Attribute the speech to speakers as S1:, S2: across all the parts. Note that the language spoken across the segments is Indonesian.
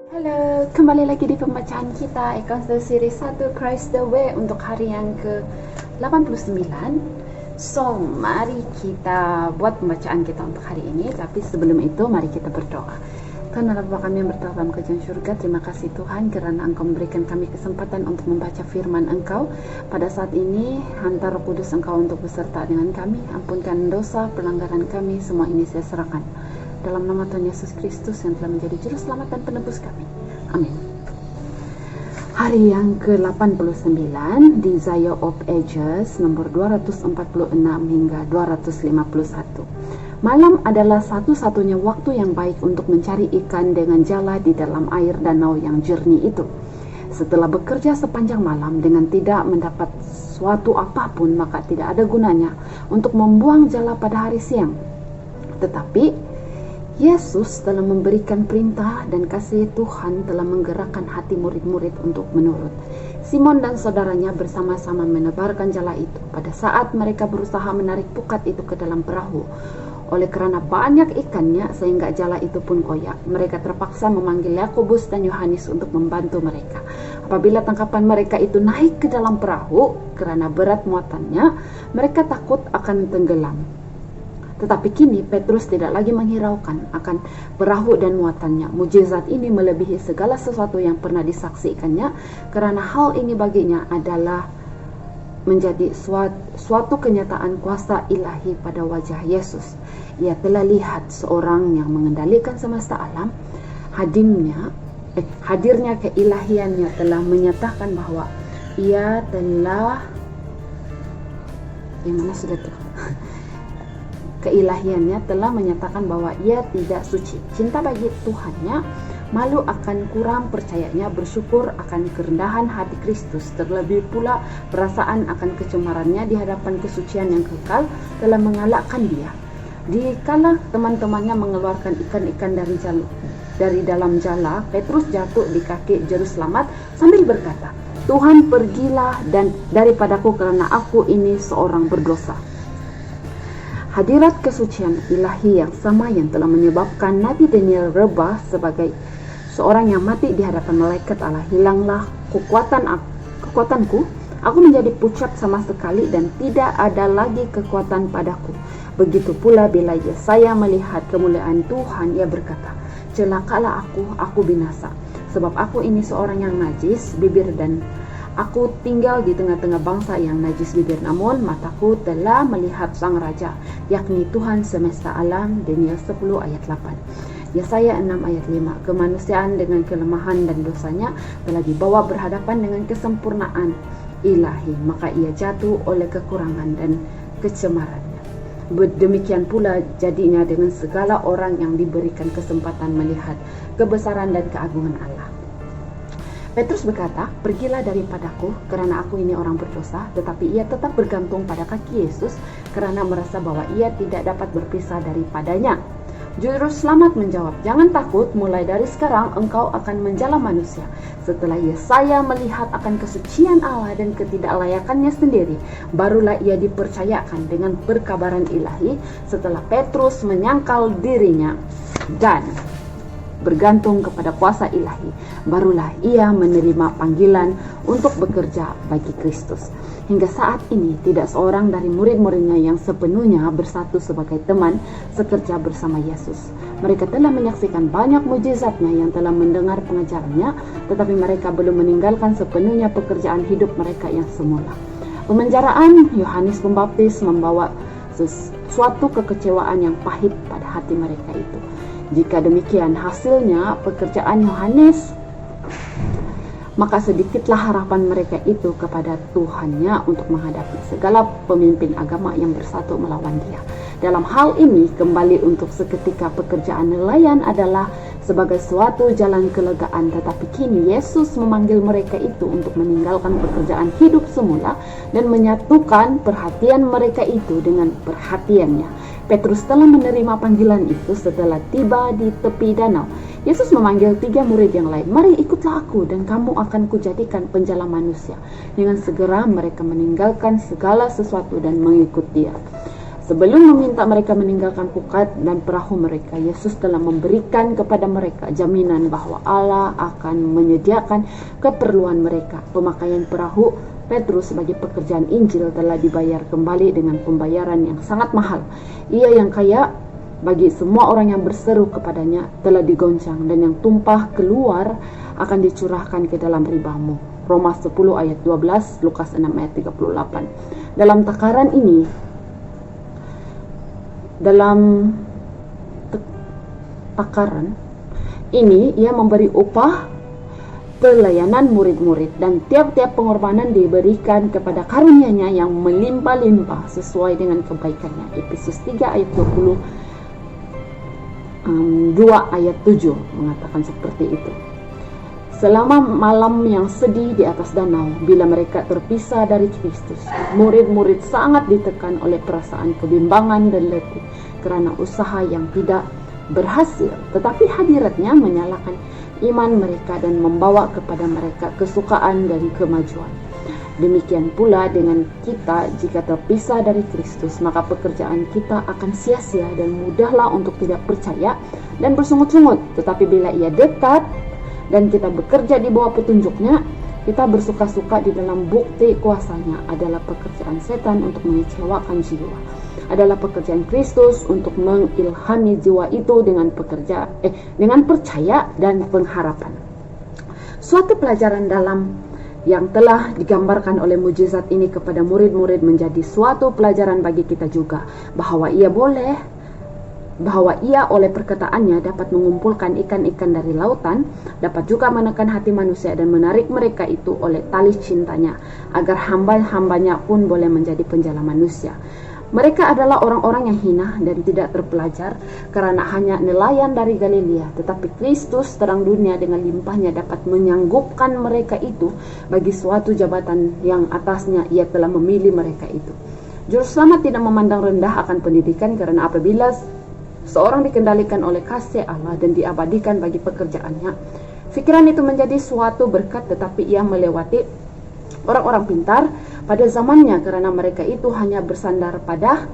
S1: Halo, kembali lagi di pembacaan kita Ecclesiastes Series 1 Christ the Way untuk hari yang ke-89. So, mari kita buat pembacaan kita untuk hari ini. Tapi sebelum itu, mari kita berdoa. Tuhan Allah Bapa kami yang bertata dalam kerajaan surga, terima kasih Tuhan kerana Engkau memberikan kami kesempatan untuk membaca firman Engkau. Pada saat ini, hantar Roh Kudus Engkau untuk beserta dengan kami. Ampunkan dosa, pelanggaran kami, semua ini saya serahkan dalam nama Tuhan Yesus Kristus yang telah menjadi juru selamat dan penebus kami. Amin. Hari yang ke-89 di Zaya of Ages nomor 246 hingga 251. Malam adalah satu-satunya waktu yang baik untuk mencari ikan dengan jala di dalam air danau yang jernih itu. Setelah bekerja sepanjang malam dengan tidak mendapat suatu apapun, maka tidak ada gunanya untuk membuang jala pada hari siang. Tetapi Yesus telah memberikan perintah dan kasih Tuhan telah menggerakkan hati murid-murid untuk menurut. Simon dan saudaranya bersama-sama menebarkan jala itu pada saat mereka berusaha menarik pukat itu ke dalam perahu. Oleh kerana banyak ikannya sehingga jala itu pun koyak, mereka terpaksa memanggil Yakobus dan Yohanes untuk membantu mereka. Apabila tangkapan mereka itu naik ke dalam perahu kerana berat muatannya, mereka takut akan tenggelam. Tetapi kini Petrus tidak lagi menghiraukan akan perahu dan muatannya. Mujizat ini melebihi segala sesuatu yang pernah disaksikannya, kerana hal ini baginya adalah menjadi suatu kenyataan kuasa ilahi pada wajah Yesus. Ia telah lihat seorang yang mengendalikan semesta alam. Hadirnya keilahiannya telah menyatakan bahwa ia telah keilahiannya telah menyatakan bahwa ia tidak suci. Cinta bagi Tuhannya, malu akan kurang percayanya, bersyukur akan kerendahan hati Kristus, terlebih pula perasaan akan kecemarannya di hadapan kesucian yang kekal telah mengalahkan dia. Dikala teman-temannya mengeluarkan ikan-ikan dari dalam jala, Petrus jatuh di kaki juru selamat sambil berkata, "Tuhan, pergilah dan daripadaku kerana aku ini seorang berdosa." Hadirat kesucian ilahi yang sama yang telah menyebabkan Nabi Daniel rebah sebagai seorang yang mati di hadapan malaikat Allah. Hilanglah kekuatanku, aku menjadi pucat sama sekali dan tidak ada lagi kekuatan padaku. Begitu pula bila Yesaya melihat kemuliaan Tuhan, ia berkata, "Celakalah aku binasa, sebab aku ini seorang yang najis bibir dan aku tinggal di tengah-tengah bangsa yang najis bibir, namun mataku telah melihat Sang Raja, yakni Tuhan semesta alam." Daniel 10 ayat 8. Yesaya 6 ayat 5. Kemanusiaan dengan kelemahan dan dosanya telah dibawa berhadapan dengan kesempurnaan ilahi, maka ia jatuh oleh kekurangan dan kecemarannya. Demikian pula jadinya dengan segala orang yang diberikan kesempatan melihat kebesaran dan keagungan Allah. Petrus berkata, "Pergilah daripadaku kerana aku ini orang berdosa." Tetapi ia tetap bergantung pada kaki Yesus kerana merasa bahwa ia tidak dapat berpisah daripadanya. Juru selamat menjawab, "Jangan takut, mulai dari sekarang engkau akan menjala manusia." Setelah Yesaya melihat akan kesucian Allah dan ketidaklayakannya sendiri, barulah ia dipercayakan dengan perkabaran ilahi. Setelah Petrus menyangkal dirinya dan bergantung kepada kuasa ilahi, barulah ia menerima panggilan untuk bekerja bagi Kristus. Hingga saat ini tidak seorang dari murid-muridnya yang sepenuhnya bersatu sebagai teman sekerja bersama Yesus. Mereka telah menyaksikan banyak mujizatnya yang telah mendengar pengajarannya, tetapi mereka belum meninggalkan sepenuhnya pekerjaan hidup mereka yang semula. Pemenjaraan Yohanes Pembaptis membawa suatu kekecewaan yang pahit pada hati mereka itu. Jika demikian hasilnya pekerjaan Yohanes, maka sedikitlah harapan mereka itu kepada Tuhannya untuk menghadapi segala pemimpin agama yang bersatu melawan dia. Dalam hal ini, kembali untuk seketika pekerjaan nelayan adalah sebagai suatu jalan kelegaan, tetapi kini Yesus memanggil mereka itu untuk meninggalkan pekerjaan hidup semula dan menyatukan perhatian mereka itu dengan perhatiannya. Petrus telah menerima panggilan itu setelah tiba di tepi danau. Yesus memanggil 3 murid yang lain, "Mari ikutlah aku dan kamu akan kujadikan penjala manusia." Dengan segera mereka meninggalkan segala sesuatu dan mengikut dia. Sebelum meminta mereka meninggalkan pukat dan perahu mereka, Yesus telah memberikan kepada mereka jaminan bahwa Allah akan menyediakan keperluan mereka. Pemakaian perahu Petrus sebagai pekerjaan Injil telah dibayar kembali dengan pembayaran yang sangat mahal. Ia yang kaya bagi semua orang yang berseru kepadanya telah digoncang, dan yang tumpah keluar akan dicurahkan ke dalam ribamu. Roma 10 ayat 12, Lukas 6 ayat 38. Dalam takaran ini, ia memberi upah pelayanan murid-murid, dan tiap-tiap pengorbanan diberikan kepada karunia-Nya yang melimpah-limpah sesuai dengan kebaikannya. Efesus 3 ayat 2 ayat 7 mengatakan seperti itu. Selama malam yang sedih di atas danau, bila mereka terpisah dari Kristus, murid-murid sangat ditekan oleh perasaan kebimbangan dan letih karena usaha yang tidak berhasil. Tetapi hadiratnya menyalakan iman mereka dan membawa kepada mereka kesukaan dan kemajuan. Demikian pula dengan kita, jika terpisah dari Kristus, maka pekerjaan kita akan sia-sia dan mudahlah untuk tidak percaya dan bersungut-sungut. Tetapi bila Ia dekat dan kita bekerja di bawah petunjuk-Nya, kita bersuka-suka di dalam bukti kuasa-Nya. Adalah pekerjaan setan untuk mengecewakan jiwa, adalah pekerjaan Kristus untuk mengilhami jiwa itu dengan percaya dan pengharapan. Suatu pelajaran dalam yang telah digambarkan oleh mujizat ini kepada murid-murid menjadi suatu pelajaran bagi kita juga, bahwa ia oleh perkataannya dapat mengumpulkan ikan-ikan dari lautan, dapat juga menekan hati manusia dan menarik mereka itu oleh tali cintanya, agar hamba-hambanya pun boleh menjadi penjala manusia. Mereka adalah orang-orang yang hina dan tidak terpelajar, karena hanya nelayan dari Galilea. Tetapi Kristus terang dunia dengan limpahnya dapat menyanggupkan mereka itu bagi suatu jabatan yang atasnya Ia telah memilih mereka itu. Juru selamat tidak memandang rendah akan pendidikan, karena apabila seorang dikendalikan oleh kasih Allah dan diabadikan bagi pekerjaannya, pikiran itu menjadi suatu berkat. Tetapi ia melewati orang-orang pintar pada zamannya, karena mereka itu hanya bersandar pada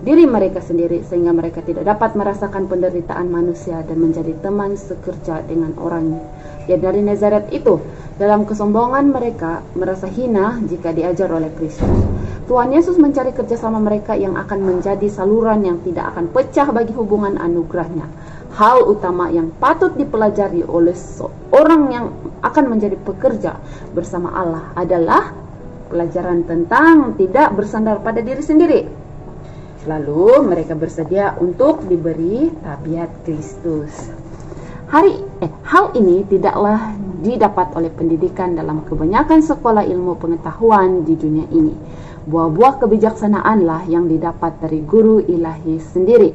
S1: diri mereka sendiri, sehingga mereka tidak dapat merasakan penderitaan manusia dan menjadi teman sekerja dengan orang yang dari Nazaret itu. Dalam kesombongan mereka merasa hina jika diajar oleh Kristus. Tuhan Yesus mencari kerjasama mereka yang akan menjadi saluran yang tidak akan pecah bagi hubungan anugerah-Nya. Hal utama yang patut dipelajari oleh seorang yang akan menjadi pekerja bersama Allah adalah pelajaran tentang tidak bersandar pada diri sendiri. Lalu mereka bersedia untuk diberi tabiat Kristus. Hal ini tidaklah didapat oleh pendidikan dalam kebanyakan sekolah ilmu pengetahuan di dunia ini. Buah-buah kebijaksanaanlah yang didapat dari guru ilahi sendiri.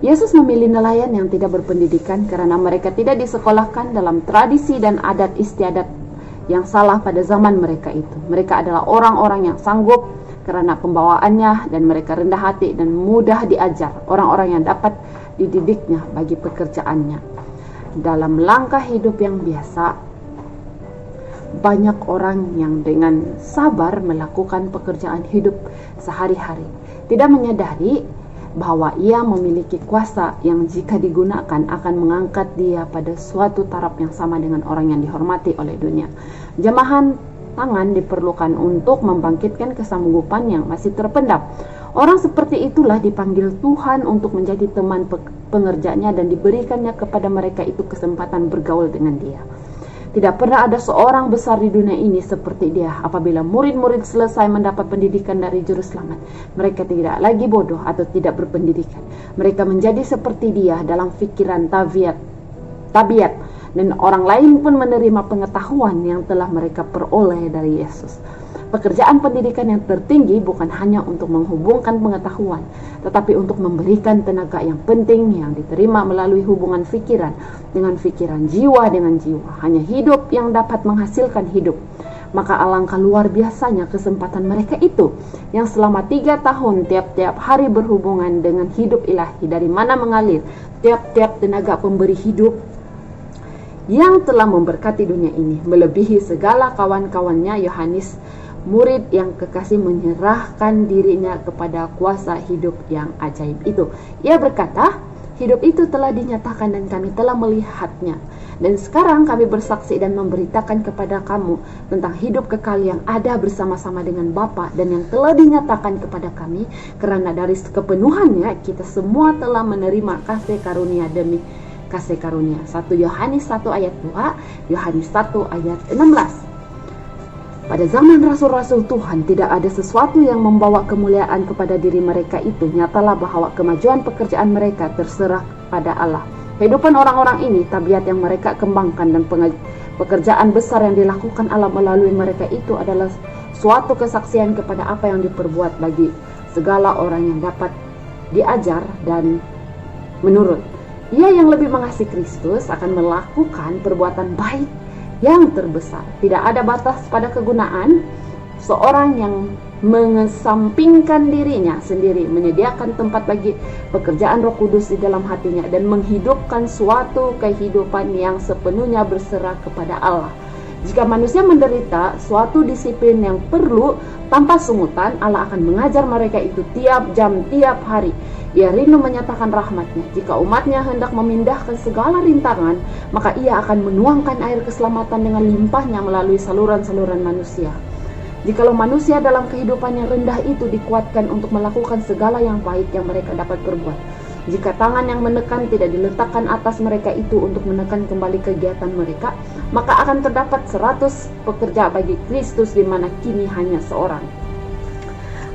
S1: Yesus memilih nelayan yang tidak berpendidikan karena mereka tidak disekolahkan dalam tradisi dan adat istiadat yang salah pada zaman mereka itu. Mereka adalah orang-orang yang sanggup karena pembawaannya, dan mereka rendah hati dan mudah diajar, orang-orang yang dapat dididiknya bagi pekerjaannya. Dalam langkah hidup yang biasa, banyak orang yang dengan sabar melakukan pekerjaan hidup sehari-hari, tidak menyadari bahwa ia memiliki kuasa yang jika digunakan akan mengangkat dia pada suatu taraf yang sama dengan orang yang dihormati oleh dunia. Jamahan tangan diperlukan untuk membangkitkan kesanggupan yang masih terpendam. Orang seperti itulah dipanggil Tuhan untuk menjadi teman pengerjanya, dan diberikannya kepada mereka itu kesempatan bergaul dengan dia. Tidak pernah ada seorang besar di dunia ini seperti dia. Apabila murid-murid selesai mendapat pendidikan dari Juru Selamat, mereka tidak lagi bodoh atau tidak berpendidikan. Mereka menjadi seperti dia dalam pikiran tabiat, dan orang lain pun menerima pengetahuan yang telah mereka peroleh dari Yesus. Pekerjaan pendidikan yang tertinggi bukan hanya untuk menghubungkan pengetahuan, tetapi untuk memberikan tenaga yang penting yang diterima melalui hubungan pikiran dengan pikiran, jiwa dengan jiwa. Hanya hidup yang dapat menghasilkan hidup. Maka alangkah luar biasanya kesempatan mereka itu, yang selama 3 tahun tiap-tiap hari berhubungan dengan hidup ilahi, dari mana mengalir tiap-tiap tenaga pemberi hidup yang telah memberkati dunia ini, melebihi segala kawan-kawannya. Yohanes murid yang kekasih menyerahkan dirinya kepada kuasa hidup yang ajaib itu. Ia berkata, hidup itu telah dinyatakan dan kami telah melihatnya. Dan sekarang kami bersaksi dan memberitakan kepada kamu tentang hidup kekal yang ada bersama-sama dengan Bapa dan yang telah dinyatakan kepada kami, karena dari kepenuhannya kita semua telah menerima kasih karunia demi kasih karunia. 1 Yohanes 1 ayat 2, Yohanes 1 ayat 16. Pada zaman rasul-rasul Tuhan tidak ada sesuatu yang membawa kemuliaan kepada diri mereka itu. Nyatalah bahwa kemajuan pekerjaan mereka terserah pada Allah. Kehidupan orang-orang ini, tabiat yang mereka kembangkan dan pekerjaan besar yang dilakukan Allah melalui mereka itu adalah suatu kesaksian kepada apa yang diperbuat bagi segala orang yang dapat diajar dan menurut. Ia yang lebih mengasihi Kristus akan melakukan perbuatan baik yang terbesar. Tidak ada batas pada kegunaan. Seorang yang mengesampingkan dirinya sendiri, menyediakan tempat bagi pekerjaan Roh Kudus di dalam hatinya dan menghidupkan suatu kehidupan yang sepenuhnya berserah kepada Allah. Jika manusia menderita suatu disiplin yang perlu tanpa sungutan, Allah akan mengajar mereka itu tiap jam, tiap hari. Ia rindu menyatakan rahmatnya. Jika umatnya hendak memindahkan segala rintangan, maka ia akan menuangkan air keselamatan dengan limpahnya melalui saluran-saluran manusia. Jikalau manusia dalam kehidupan yang rendah itu dikuatkan untuk melakukan segala yang baik yang mereka dapat berbuat, jika tangan yang menekan tidak diletakkan atas mereka itu untuk menekan kembali kegiatan mereka, maka akan terdapat 100 pekerja bagi Kristus di mana kini hanya seorang.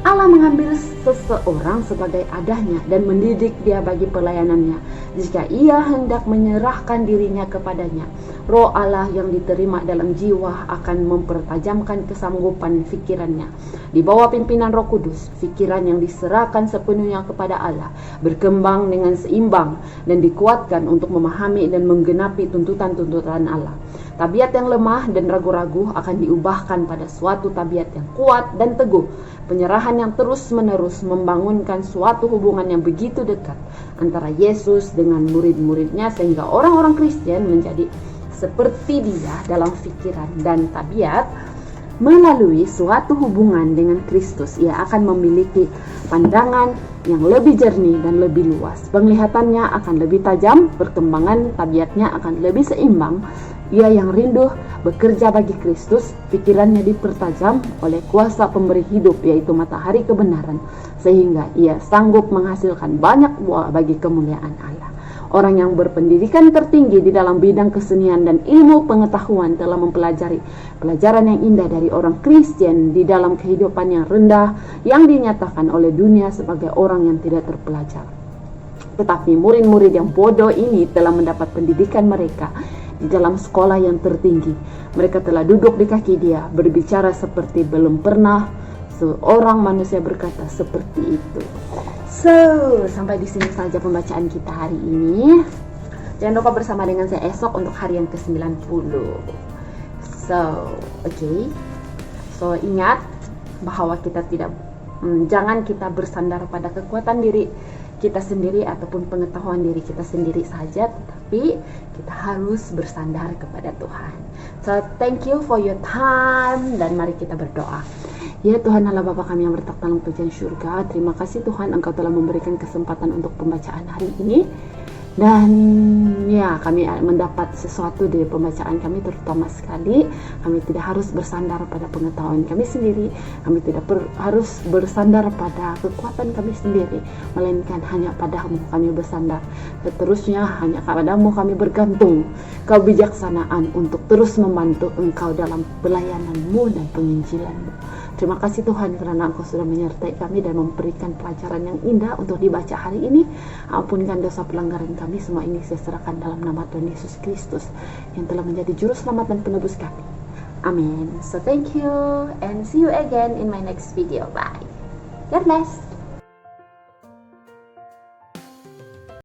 S1: Allah mengambil seseorang sebagai adanya dan mendidik dia bagi pelayanannya. Jika ia hendak menyerahkan dirinya kepadanya, Roh Allah yang diterima dalam jiwa akan mempertajamkan kesanggupan fikirannya. Di bawah pimpinan Roh Kudus, fikiran yang diserahkan sepenuhnya kepada Allah berkembang dengan seimbang dan dikuatkan untuk memahami dan menggenapi tuntutan-tuntutan Allah. Tabiat yang lemah dan ragu-ragu akan diubahkan pada suatu tabiat yang kuat dan teguh. Penyerahan yang terus-menerus membangunkan suatu hubungan yang begitu dekat antara Yesus dengan murid-muridnya, sehingga orang-orang Kristen menjadi seperti dia dalam pikiran dan tabiat. Melalui suatu hubungan dengan Kristus, ia akan memiliki pandangan yang lebih jernih dan lebih luas. Penglihatannya akan lebih tajam, perkembangan tabiatnya akan lebih seimbang. Ia yang rindu bekerja bagi Kristus, pikirannya dipertajam oleh kuasa pemberi hidup, yaitu matahari kebenaran, sehingga ia sanggup menghasilkan banyak buah bagi kemuliaan Allah. Orang yang berpendidikan tertinggi di dalam bidang kesenian dan ilmu pengetahuan telah mempelajari pelajaran yang indah dari orang Kristen di dalam kehidupan yang rendah yang dinyatakan oleh dunia sebagai orang yang tidak terpelajar. Tetapi murid-murid yang bodoh ini telah mendapat pendidikan mereka di dalam sekolah yang tertinggi. Mereka telah duduk di kaki dia, berbicara seperti belum pernah seorang manusia berkata seperti itu. So, sampai di sini saja pembacaan kita hari ini. Jangan lupa bersama dengan saya esok untuk hari yang ke-90. So, okay. So, ingat bahwa kita jangan kita bersandar pada kekuatan diri kita sendiri ataupun pengetahuan diri kita sendiri saja, tetapi kita harus bersandar kepada Tuhan. So, thank you for your time dan mari kita berdoa. Ya Tuhan Allah Bapa kami yang bertak dalam kerajaan surga, terima kasih Tuhan Engkau telah memberikan kesempatan untuk pembacaan hari ini. Dan ya, kami mendapat sesuatu dari pembacaan kami, terutama sekali kami tidak harus bersandar pada pengetahuan kami sendiri, kami tidak harus bersandar pada kekuatan kami sendiri, melainkan hanya padamu kami bersandar. Seterusnya hanya kepadamu kami bergantung kebijaksanaan untuk terus membantu Engkau dalam pelayananmu dan penginjilanmu. Terima kasih Tuhan karena Engkau sudah menyertai kami dan memberikan pelajaran yang indah untuk dibaca hari ini. Ampunkan dosa pelanggaran kami, semua ini saya serahkan dalam nama Tuhan Yesus Kristus yang telah menjadi juru selamat dan penebus kami. Amin. So thank you and see you again in my next video. Bye. God bless.